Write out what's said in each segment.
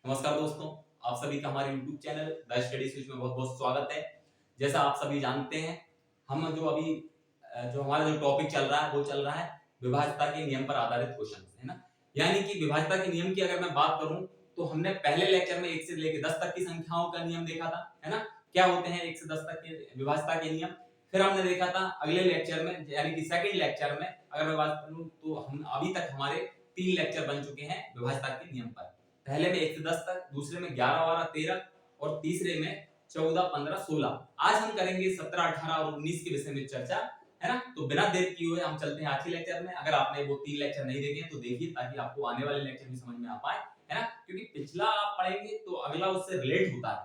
नमस्कार दोस्तों, आप सभी का हमारे YouTube channel the study switch में बहुत-बहुत स्वागत है। जैसा आप सभी जानते हैं, हम जो अभी जो हमारा जो टॉपिक चल रहा है, वो चल रहा है विभाज्यता के नियम पर आधारित क्वेश्चन, है ना? यानी कि विभाज्यता के नियम की अगर मैं बात करूँ, तो हमने पहले लेक्चर में 1 से लेके 10 तक की संख्याओं का नियम देखा था, है ना? क्या होते हैं 1 से 10 तक के विभाज्यता के नियम? फिर हमने देखा था अगले लेक्चर में यानी कि सेकंड लेक्चर में अगर मैं बात करूँ, तो हम अभी तक हमारे 3 लेक्चर बन चुके हैं विभाज्यता के नियम पर। पहले में 1 से 10 तक, दूसरे में 11, 12, 13 और तीसरे में 14, 15, 16। आज हम करेंगे 17, 18 और 19 के विषय में चर्चा, है ना? तो बिना देर किए हुए हम चलते हैं आज के लेक्चर में। अगर आपने वो 3 लेक्चर नहीं देखे हैं तो देखिए, ताकि आपको आने वाले लेक्चर भी समझ में आ पाए, है ना? क्योंकि पिछला आप पढ़ेंगे तो अगला उससे रिलेट होता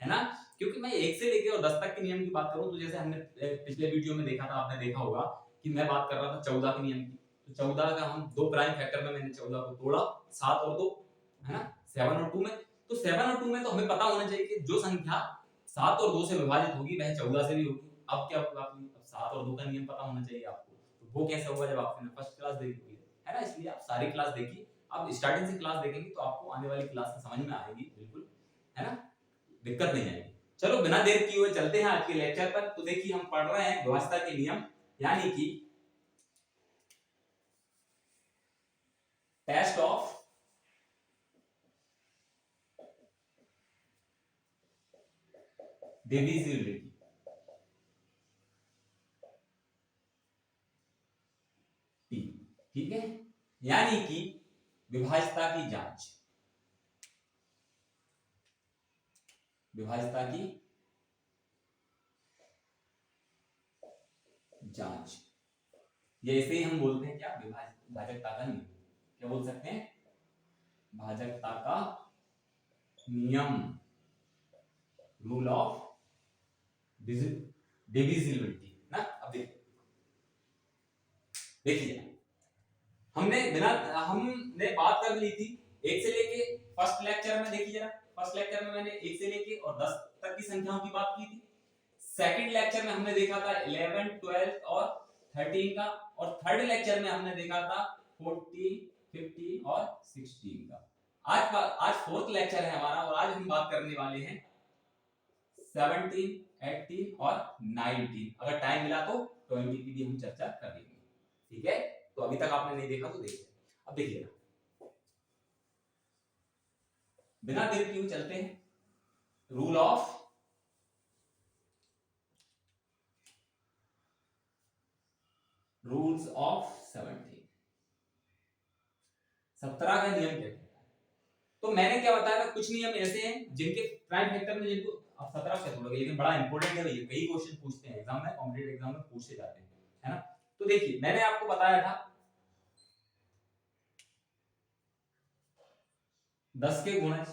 है ना? क्योंकि मैं 1 से लेके और 10 तक के नियम की बात करूं, तो जैसे हमने पिछले वीडियो में देखा था, आपने देखा होगा कि मैं बात कर रहा था 14 के नियम की। तो 14 का हम 2 प्राइम फैक्टर में मैंने 14 को तोड़ा, 7 और 2, है ना? 7 और 2 में, तो 7 और 2 में तो हमें पता होना चाहिए कि जो संख्या 7 और 2 से विभाजित होगी वह 14 से भी होगी। अब क्या होगा, आपको अब 7 और 2 का नियम पता होना चाहिए आपको। तो वो कैसे होगा, जब आपने फर्स्ट क्लास देखी हुई है ना? इसलिए आप सारी क्लास देखिए। आप स्टार्टिंग से क्लास देखेंगे तो आपको आने वाली क्लास में समझ में आएगी बिल्कुल, है ना? दिक्कत नहीं आएगी। चलो बिना देर किए हुए चलते हैं आज के लेक्चर पर। तो देखिए, हम पढ़ रहे हैं विभाज्यता के नियम, यानी कि टेस्ट ऑफ डिविजिबिलिटी। ठीक है, यानी कि विभाज्यता की जांच, विभाज्यता की जांच, ये ऐसे ही हम बोलते हैं क्या, भाजकता का नियम। क्या बोल सकते हैं? भाजकता का नियम, रूल ऑफ डिविजिबिलिटी ना। अब देखिए, हमने बात कर ली थी 1 से लेके, फर्स्ट लेक्चर में देखिए जरा, फर्स्ट लेक्चर में मैंने 1 से लेके और 10 तक की संख्याओं की बात की थी। सेकंड लेक्चर में हमने देखा था 11, 12 और 13 का, और थर्ड लेक्चर में हमने देखा था 14, 15 और 16 का। आज फोर्थ लेक्चर है हमारा, और आज हम बात करने वाले हैं 17, 18 और 19। अगर टाइम मिला तो 20 की भी हम चर्चा कर लेंगे। ठीक है, तो अभी तक आपने नहीं देखा तो देखिए। अब देखिए ना, बिना देर किए चलते हैं रूल ऑफ रूल्स ऑफ 17। 17 का नियम क्या कहता है? तो मैंने क्या बताया था, कुछ नियम ऐसे हैं जिनके प्राइम फैक्टर में, जिनको आप 17 से छोड़ोगे, लेकिन बड़ा इंपॉर्टेंट है भैया, कई क्वेश्चन पूछते हैं एग्जाम में, कॉम्पिटिटिव एग्जाम में पूछे जाते हैं, है ना? तो देखिए, मैंने आपको बताया था 10 के गुणज,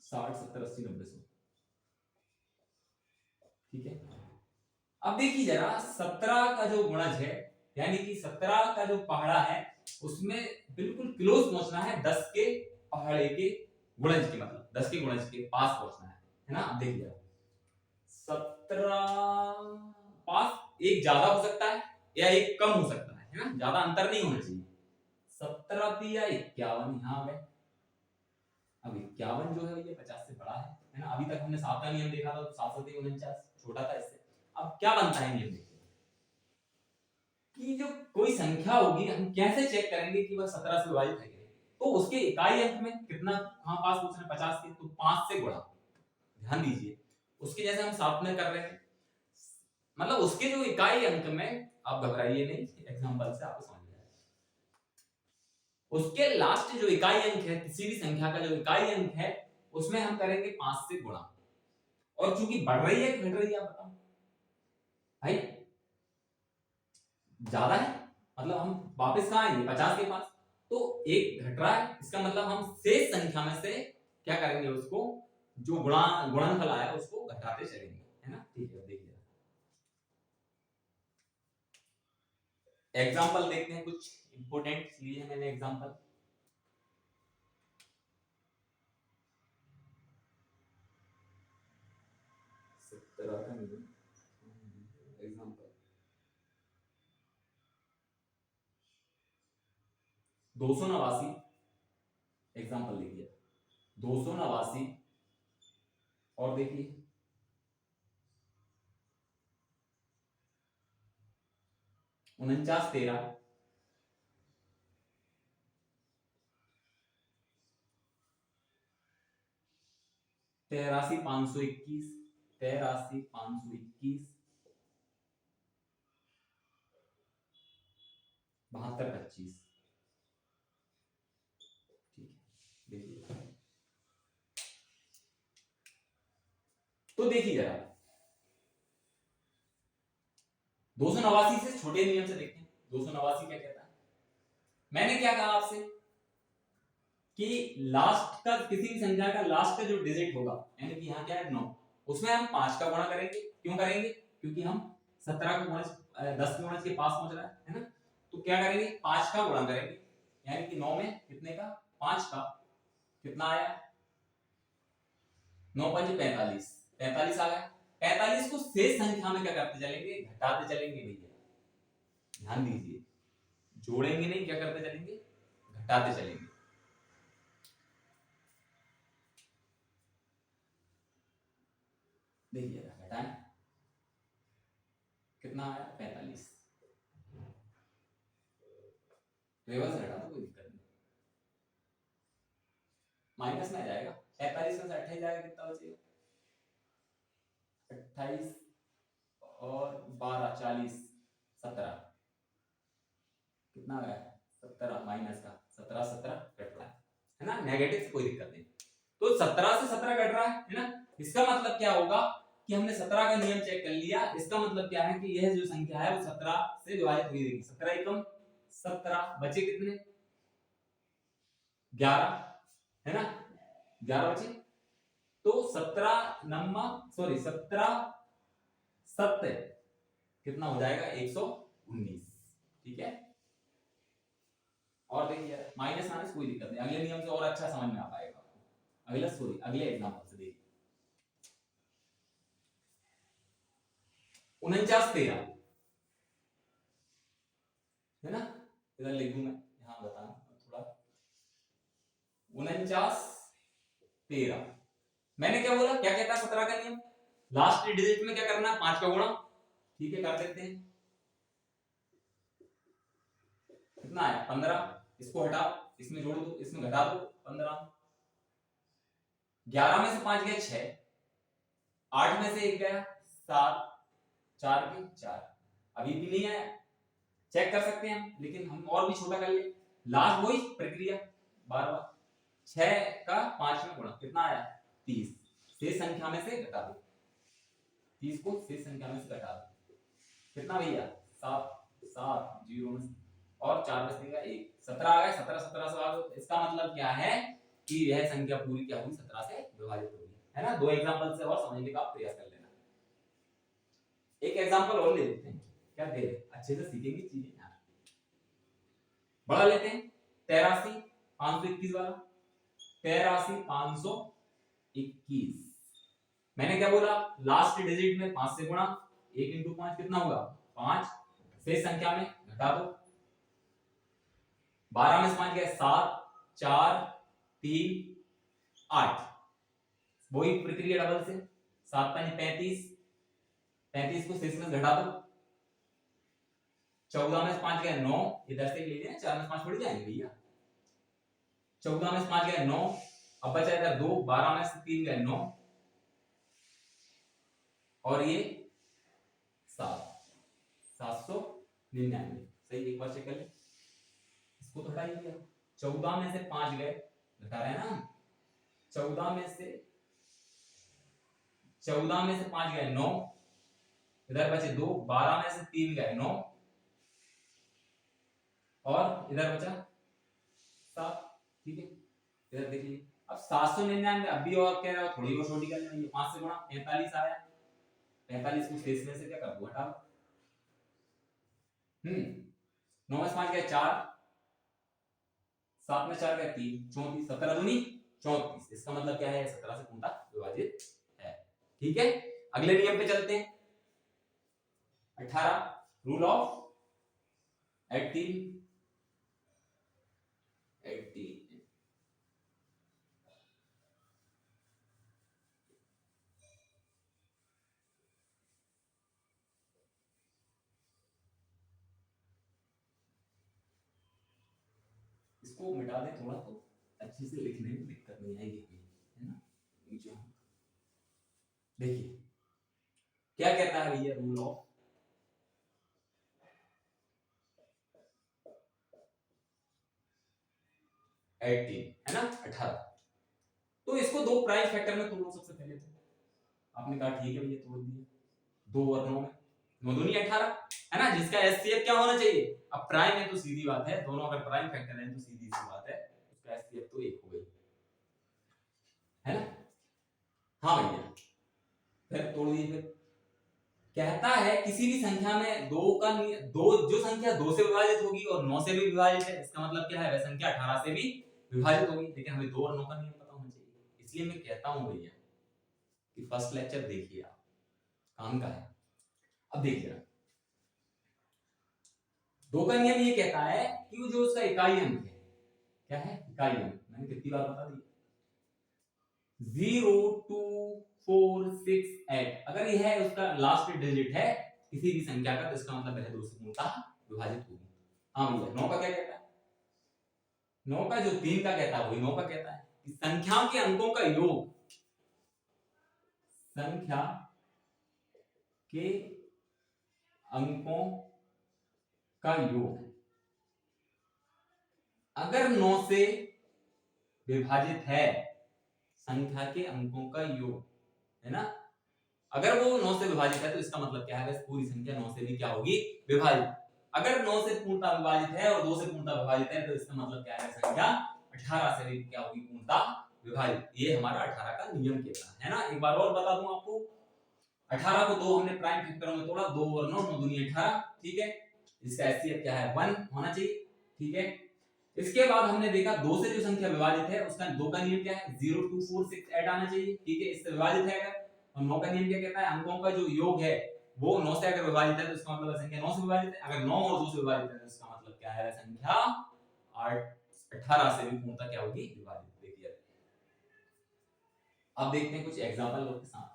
60, 70, 80, 90, 100। ठीक है, अब देखिए जरा, 17 का जो गुणज है, यानी कि 17 का जो पहाड़ा है, उसमें बिल्कुल क्लोज पहुंचना है 10 के पहाड़े के गुणज के, मतलब 10 के गुणज के पास पहुंचना है ना? अब देखिए जरा, 17 पास एक ज्यादा हो सकता है या एक कम हो सकता है ना? ज्यादा अंतर नहीं होना चाहिए। 17 या 51 यहाँ आ गए। अब 51 जो है ये 50 से बड़ा है ना? अभी तक हमने 7 का नियम देखा था, तो 7 7 49 छोटा था इससे। अब क्या बनता है नियम, देखिए कि जो कोई संख्या होगी, हम कैसे चेक करेंगे कि वह 17 से विभाजित है कि नहीं? तो उसके इकाई अंक में कितना, कहां पास पूछ रहे हैं, 50 के, तो 5 से गुणा। ध्यान दीजिए, उसके जैसे हम साथ में कर रहे हैं, मतलब उसके जो इकाई अंक में, आप घबराइए नहीं, एग्जांपल से आपको समझ में आएगा। उसके लास्ट जो इकाई अंक है, किसी भी संख्या का जो इकाई अंक है, उसमें हम करेंगे 5 से गुणा। और चूंकि बढ़ रही है कि घट रही है, आप बताओ भाई। ज्यादा है, मतलब हम वापस कहां आएंगे, 50 के पास। तो एक घट रहा है, इसका मतलब हम शेष संख्या में से क्या करेंगे, उसको जो गुणनफल आया उसको घटाते चलेंगे, है ना? ठीक है, देखिए एग्जांपल देखते हैं, कुछ इंपोर्टेंट लिए मैंने एग्जांपल। एग्जांपल 289 एग्जाम्पल देखिए 289 और देखिए 49 13 83 521 72 25 ठीक है देखिए। तो देखिए जरा 289 से छोटे नियम से देखते हैं 289 क्या कहता है। मैंने क्या कहा आपसे कि लास्ट का किसी भी संख्या का लास्ट का जो डिजिट होगा यानी कि यहाँ क्या है 9 उसमें हम 5 का गुणा करेंगे। क्यों करेंगे? क्योंकि हम 17 का गुणज 10 के गुणज के पास पहुंच रहा है ना। तो क्या करेंगे 5 का गुणा करेंगे यानी कि 9 में कितने का 5 का कितना आया 9 5 45 45 आ गया। 45 को शेष संख्या में क्या करते चलेंगे घटाते चलेंगे भैया ध्यान दीजिए जोड़ेंगे नहीं क्या करते चलेंगे घटाते चलेंगे। देखिए घटाएं कितना आया 45 रिवर्स घटा तो कोई दिक्कत नहीं माइनस में आ जाएगा 45 में से 28 जाएगा कितना बचेगा 28 और 12 40 17 कितना आ गया 17 माइनस का 17 17 कट रहा है ना नेगेटिव से कोई दिक्कत नहीं। तो 17 से 17 कट रहा है ना। इसका मतलब क्या होगा कि हमने 17 का नियम चेक कर लिया। इसका मतलब क्या है कि यह जो संख्या है वो 17 से विभाजित हुई रहेगी 17 एकम 17 बचे कितने 11 है ना 11 बचे। तो 17 7 कितना हो जाएगा 119 ठीक है। और देखिए माइनस माइनस कोई दिक्कत नहीं अगले नियम से और अच्छा समझ में आ पाएगा आपको। अगले एग्जांपल से देखिए 49 13 है ना इधर लिख दूं मैं यहां बताना थोड़ा 49 13 मैंने क्या बोला क्या कहता है 17 का नियम लास्ट डिजिट में क्या करना है 5 का गुणा ठीक है कर देते हैं कितना है 15 इसको हटाओ इसमें जोड़ दो इसमें घटा दो 15 11 में से 5 गए 6 8 में से 1 गया 7 4 के 4 अभी भी नहीं आया चेक कर सकते हैं हम लेकिन हम और भी छोटा कर ले लास्ट वही प्रक्रिया बार बार 6 का 5 में गुणा कितना आया 30 शेष संख्या में से घटा दो 30 को शेष संख्या में से घटा दो कितना भैया 7 7 0 में और 4 बचेगा 1 17 आ गया 17 17 से भाग दो। इसका मतलब क्या है कि यह संख्या पूरी क्या हुई 17 से विभाजित होगी है ना। दो एग्जांपल से और समझने का प्रयास कर लेना। एक एग्जांपल और ले लेते हैं क्या दे अच्छे से सीखेंगे चीजें यार। बड़ा लेते हैं 83 521 वाला 83 521 मैंने क्या बोला लास्ट डिजिट में 5 से गुणा 1 इंटू 5 कितना होगा 5 शेष संख्या में घटा दो 12 में से 5 गया 7 4 3 8 वही प्रक्रिया डबल से 7 5 35 35 को शेष में घटा दो 14 में से 5 गया 9 इधर से ले लेना 4 में से 5 थोड़ी जाएंगे भैया 14 में से 5 गया 9 अब बचा इधर 2 12 में से 3 गया 9 और ये 799 सही एक बार चेक कर ले इसको तो हटा ही दिया 14 में से 5 गए घटा रहे हैं ना 14 में से 5 गए 9 इधर बचे 2 12 में से 3 गए 9 और इधर बचा 7 ठीक है। इधर देखिए अब 799 अभी और कह रहा हूं थोड़ी और छोटी कर लेंगे 5 से गुणा 45 आया 45 को शेष में से क्या कर दो हटा 9 में से 5 गया 4 7 में 4 गया 3 34 17 दूनी 34 इसका मतलब क्या है 17 से पूर्णतः विभाजित है ठीक है। अगले नियम पे चलते हैं 18 रूल ऑफ 18 इसको मिटा दे थोड़ा तो अच्छे से लिखने में दिक्कत नहीं आएगी, है ना। नीचे देखिए क्या कहता है भैया, रूल ऑफ 18 है ना, 18। तो इसको दो प्राइम फैक्टर में तोड़ो सबसे पहले। तो आपने कहा ठीक है भैया तोड़ दिया, 2 और 9 में 9 दूनी 18 है ना, जिसका एचसीएफ क्या होना चाहिए। अब प्राइम है तो सीधी बात है, दोनों अगर प्राइम फैक्टर हैं तो सीधी सी बात है, उसका एचसीएफ तो 1 हो गई, है ना। हाँ भैया, फिर तोड़ दिए। फिर कहता है किसी भी संख्या में दो जो संख्या 2 से विभाजित होगी और 9 से भी विभाजित है, इसका मतलब क्या है, वह संख्या 18 से भी विभाजित होगी। लेकिन हमें 2 और 9 का नियम पता होना चाहिए, इसलिए मैं कहता हूं भैया कि फर्स्ट लेक्चर देखिए आप, काम का है। अब देखिए 2 का नियम ये कहता है कि वो जो उसका इकाई अंक है, क्या है इकाई अंक, मैंने कितनी बार बता दिया, 0 2 4 6 8, अगर यह है उसका लास्ट डिजिट है किसी भी संख्या का, तो इसका मतलब वह 2 से पूर्णतः विभाजित होगी। हाँ भैया 9 का क्या कहता है, 9 का जो 3 का कहता है वही 9 का कहता है कि संख्याओं के अंकों का योग, संख्या के अंकों का योग अगर 9 से विभाजित है, संख्या के अंकों का योग, है ना, अगर वो 9 से विभाजित है तो इसका मतलब क्या है, पूरी संख्या 9 से भी क्या होगी, विभाजित। अगर 9 से पूर्णतः विभाजित है और 2 से पूर्णतः विभाजित है तो इसका मतलब क्या है, संख्या 18 से भी क्या होगी, पूर्णतः विभाजित। ये हमारा 18 का नियम कहता है ना। एक बार और बता दूं आपको, 18 को 2 हमने प्राइम फैक्टरों में तोड़ा, 2 और 9 9 दूनी 18, ठीक है। इसका एचसीएफ क्या है, 1 होना चाहिए, ठीक है। इसके बाद हमने देखा 2 से जो संख्या विभाजित है उसका 2 का नियम क्या है, 0 2 4 6 8 आना चाहिए, ठीक है, इससे विभाजित है अगर। और 9 का नियम क्या कहता है, अंकों का जो योग है वो 9 से अगर विभाजित है तो इसका मतलब संख्या 9 से विभाजित है, अगर 9 और 2 से विभाजित है तो इसका मतलब क्या है, संख्या 18 से भी पूर्णतः क्या होगी, विभाजित। देखिए अब देखते हैं कुछ एग्जांपल के साथ।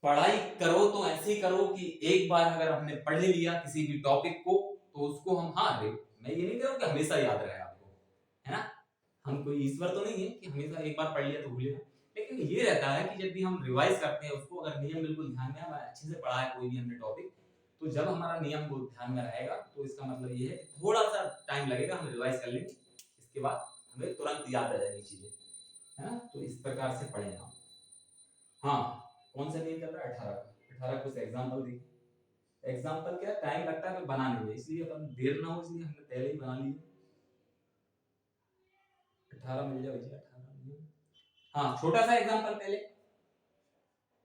पढ़ाई करो तो ऐसे ही करो कि एक बार अगर हमने पढ़ लिया किसी भी टॉपिक को तो उसको हम, हाँ रे मैं ये नहीं कह रहा हूं कि हमेशा याद रहे आपको, है ना, हम कोई ईश्वर तो नहीं है कि हमेशा एक बार पढ़ लिया तो भूलेगा। लेकिन ये रहता है कि जब भी हम रिवाइज करते हैं उसको, अगर नियम बिल्कुल ध्यान में हमारे अच्छे से पढ़ा है कोई भी हमने टॉपिक, तो जब हमारा नियम को ध्यान में रहेगा तो इसका मतलब ये है थोड़ा सा टाइम लगेगा, हम रिवाइज कर लेंगे, इसके बाद हमें तुरंत याद आ जाएगी चीजें, है ना। तो इस प्रकार से पढ़ें आप। हाँ कौन सा नियम चल रहा है, 18 का। 18 कुछ एग्जांपल देखिए। एग्जांपल क्या टाइम लगता है बनाने में, इसलिए अपन देर ना हो इसलिए हमने पहले ही बना लिया। 18 मिल जाए भैया, 18 मिल जाए। हाँ छोटा सा एग्जांपल पहले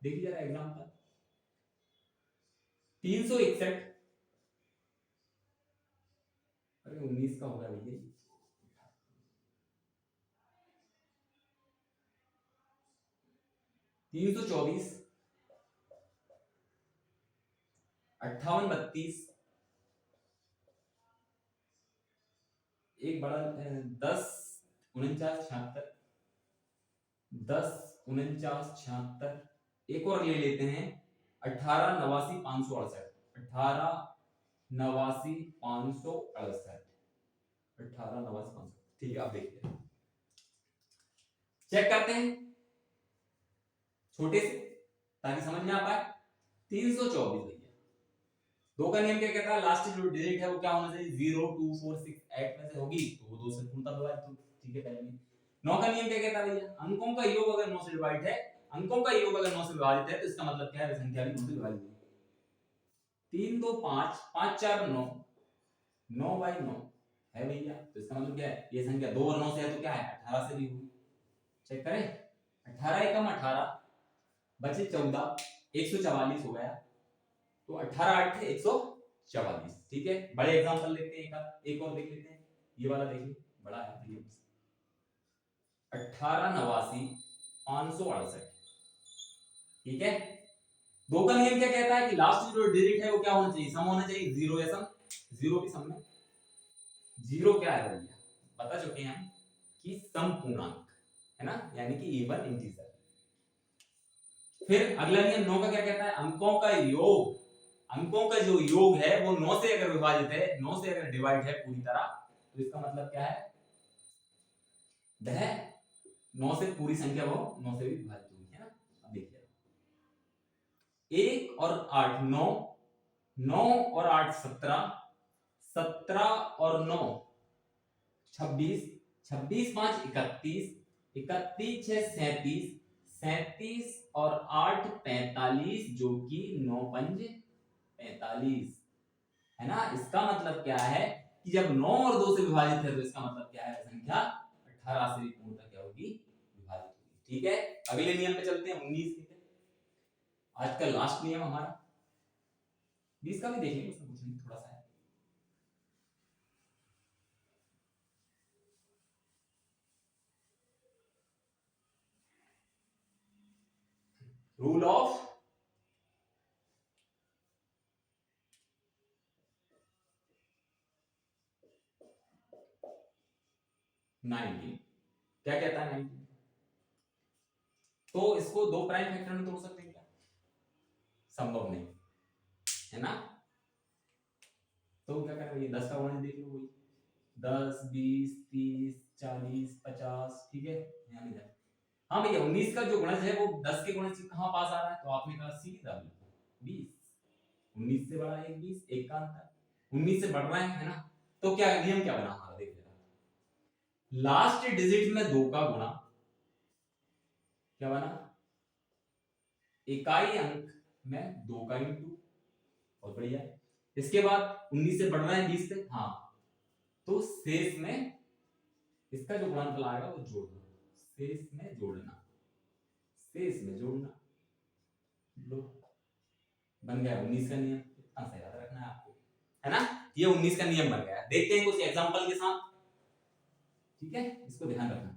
देखिए जरा एग्जांपल, 361, अरे 19 का होगा भैया, 324, 58 32, एक बड़ा 10 49 76, 10 49 76, एक और ले लेते हैं 18 89 568, 18 89 568, 18 89 500, ठीक है। अब देखते हैं, चेक करते हैं छोटे से ताकि समझ में आ पाए। 324 भैया, 2 का नियम क्या कहता है, लास्ट जो डिजिट है वो क्या होना चाहिए, 0 2 4 6 8 में से होगी तो वो 2 से पूर्णतः विभाजित होगी, ठीक है। पहले 9 का नियम क्या कहता है भैया, अंकों का योग अगर 9 से डिवाइड है, अंकों का योग अगर 9 से विभाजित है तो इसका मतलब क्या है, संख्या भी 9 से विभाजित होगी। 3 2 5 5 4 9, 9 बाई 9 है भैया, तो इसका मतलब क्या है, ये संख्या 2 और 9 से है तो क्या है, 18 से भी होगी। चेक करें, 18 एकम 18 बचे 14, 144 हो गया, तो 18 8 144, ठीक है। बड़े एग्जांपल देखते हैं, एक और देख लेते हैं, ये वाला देखिए बड़ा है ये, 18 89 568, ठीक है। 2 का नियम क्या कहता है कि लास्ट जो डिजिट है वो क्या होना चाहिए, सम होना चाहिए, जीरो या सम, जीरो भी सम में, जीरो क्या है भैया बता चुके हैं हम कि सम पूर्णांक है ना, यानी कि इवन इंटीजर। फिर अगला नियम 9 का क्या कहता है, अंकों का योग अंकों का जो योग है वो 9 से अगर विभाजित है, 9 से अगर डिवाइड है पूरी तरह, तो इसका मतलब क्या है, वह 9 से पूरी संख्या वो 9 से भी विभाजित हुई है ना। अब देखिए 1 और 8 9, 9 और 8 17, 17 और 9 26, 26 5 31, 31 6 37, 37 और 8 45, जो कि 9 पंज 45 है ना। इसका मतलब क्या है कि जब 9 और 2 से विभाजित है तो इसका मतलब क्या है, संख्या 18 से भी पूर्णतः क्या होगी, विभाजित होगी। ठीक है, अगले नियम पे चलते हैं 19 के, आज का लास्ट नियम हमारा। 20 का भी देख लेंगे, उसमें कुछ नहीं, थोड़ा सा है। रूल ऑफ नाइनटीन क्या कहता है 19, तो इसको दो प्राइम फैक्टर में तोड़ सकते हैं क्या, संभव नहीं है ना। तो क्या करेंगे, 10 का गुणज देख लो, वही 10 20 30 40 50, ठीक है, यहाँ नहीं जाए। हाँ भैया 19 का जो गुणज है वो 10 के गुणज से कहां पास आ रहा है, तो आपने कहा सीधा 20, 19 से बड़ा एक 20, एक का अंतर, 19 से बढ़ रहा है ना। तो क्या नियम क्या बना हमारा, देख लेना, लास्ट डिजिट में 2 का गुणा, क्या बना, इकाई अंक में 2 का इंटू, बहुत बढ़िया। इसके बाद 19 से बढ़ रहा है 20 से, हाँ, तो शेष में इसका जो गुणनफल आएगा वो जोड़ दो, शेष में जोड़ना, शेष में जोड़ना, लो बन गया 19 का नियम। इतना सा याद रखना है आपको, है ना, ये 19 का नियम बन गया। देखते हैं कुछ एग्जांपल के साथ, ठीक है, इसको ध्यान रखना।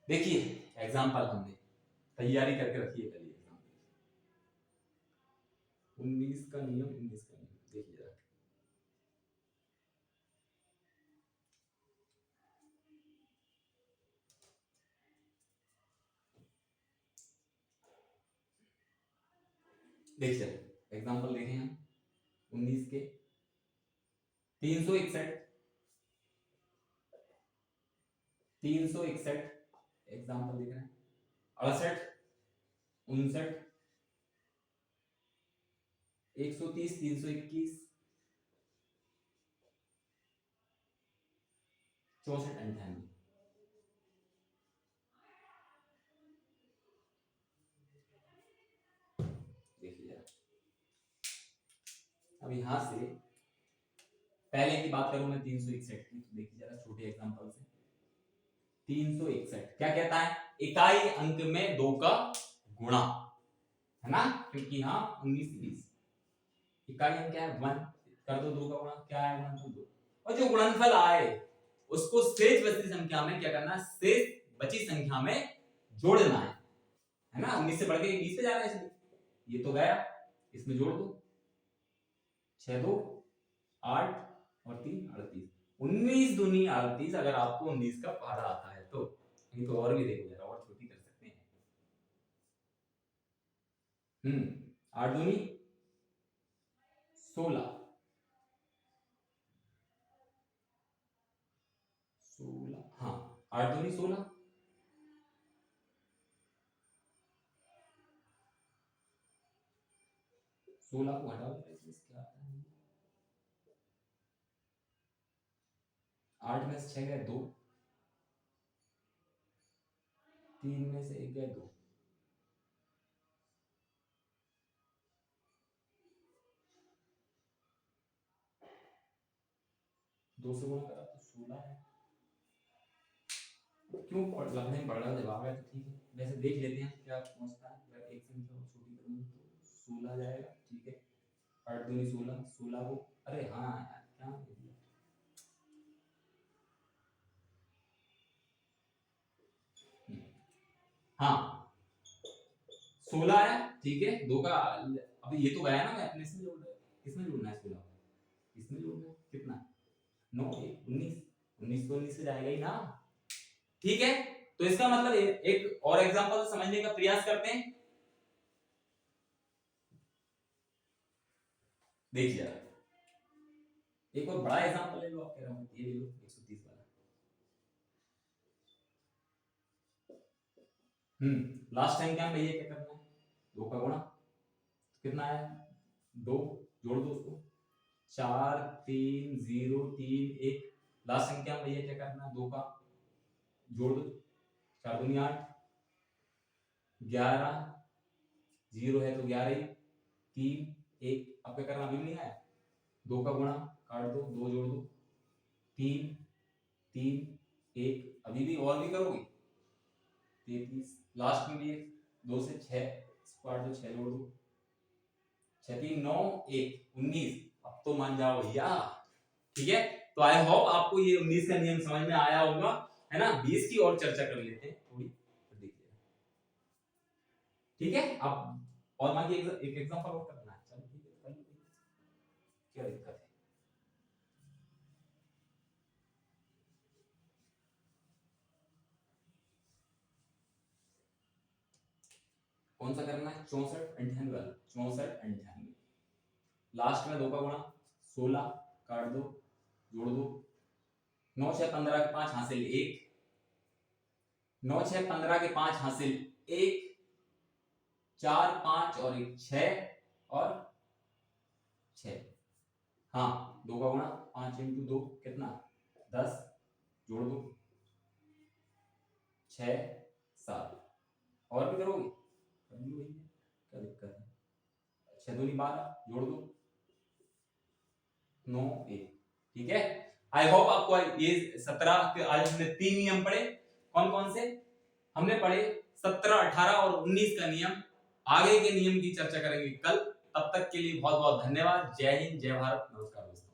देखिए एग्जांपल हमने तैयारी करके रखी है, कल एग्जांपल 19 का नियम, 19 का नियम देखिए जरा। देखिए एग्जांपल देखें हम 19 के 361, 361 एग्जांपल देख रहे हैं, 68 59 130 321 64 98। देखिए जरा, अब यहां से पहले की बात करूं मैं 361 की, तो देखिए जरा छोटे एग्जांपल से 361 क्या कहता है, इकाई अंक में 2 का गुणा, है ना, क्योंकि यहाँ 19 20 इकाई अंक क्या है 1, कर दो 2 का गुणा, क्या है गुणनफल 2, और जो गुणनफल आए उसको शेष बची संख्या में क्या करना है, शेष बची संख्या में जोड़ना है ना। 19 से बढ़ के 20 पे जा रहा है, इसलिए ये तो गया, इसमें जोड़ दो, 6 2 8 और 3 38, 19 दूनी 38। अगर आपको 19 का पहाड़ा आता है तो, नहीं तो और भी देखो जरा, और छोटी कर सकते हैं। 8 दूनी 16, 16 हाँ, 8 दूनी 16, 16 को हटा दो, क्या आता है, 8 में से 6 गए 2, 3 में से 1 गए 2, 2 से गुणा करा तो 16 है। क्यों लगने में बड़ा जवाब है, तो ठीक है, वैसे देख लेते हैं क्या पहुंचता है। अगर एक संख्या को छोटी करूंगा तो 16 जाएगा, ठीक है, 8 दूनी 16, 16 को, अरे हाँ यार क्या, हाँ 16 है, ठीक है, 2 का, अभी ये तो गया ना, मैं अपने इसमें जोड़ रहा, किसमें जोड़ना है 16, इसमें जोड़ना है, कितना 9 1 19, 19 तो 19 से जाएगा ही ना, ठीक है। तो इसका मतलब एक और एग्जांपल समझने का प्रयास करते हैं। देखिए एक और बड़ा एग्जांपल ले लो, आप कह रहे हो ये ले लो 130 वाला। लास्ट टाइम क्या भैया क्या करना है, 2 का गुणा कितना है 2, जोड़ दो उसको 4 3 0 3 1। लास्ट टाइम क्या भैया क्या करना है 2 का जोड़ दो 4 दूनी 8 11 0 है तो 11 3 1। अब क्या करना, अभी नहीं है 2 का गुणा काट दो 2 जोड़ दो 3 3 1। अभी भी और भी करोगे 33। लास्ट में भी 2 से 6 काट दो 6 जोड़ दो 6 3 9 1 19। अब तो मान जाओ भैया, ठीक है। तो आई होप आपको ये 19 का नियम समझ में आया होगा, है ना। 20 की और चर्चा कर लेते हैं थोड़ी, तो देखिए ठीक है। अब और बाकी एक एग्जांपल और करना है, चलो ठीक है कर लो, क्या दिक्कत है। कौन सा करना है, 64 98 वाला, 64 98। लास्ट में 2 का गुणा 16 काट दो जोड़ दो 9 6 15 के 5 हासिल 1, 9 6 15 के 5 हासिल 1, 4 5 और 1 6 और 6। हाँ 2 का गुणा 5 इंटू 2 कितना 10, जोड़ दो 6 7। और भी करोगे कर लो भैया, क्या दिक्कत है। 6 दूनी 12 जोड़ दो 9 1। ठीक है। आई होप आपको ये 17 के आज हमने 3 नियम पढ़े। कौन कौन से हमने पढ़े, 17 18 और 19 का नियम। आगे के नियम की चर्चा करेंगे कल। तब तक के लिए बहुत बहुत धन्यवाद। जय हिंद, जय भारत, नमस्कार दोस्तों।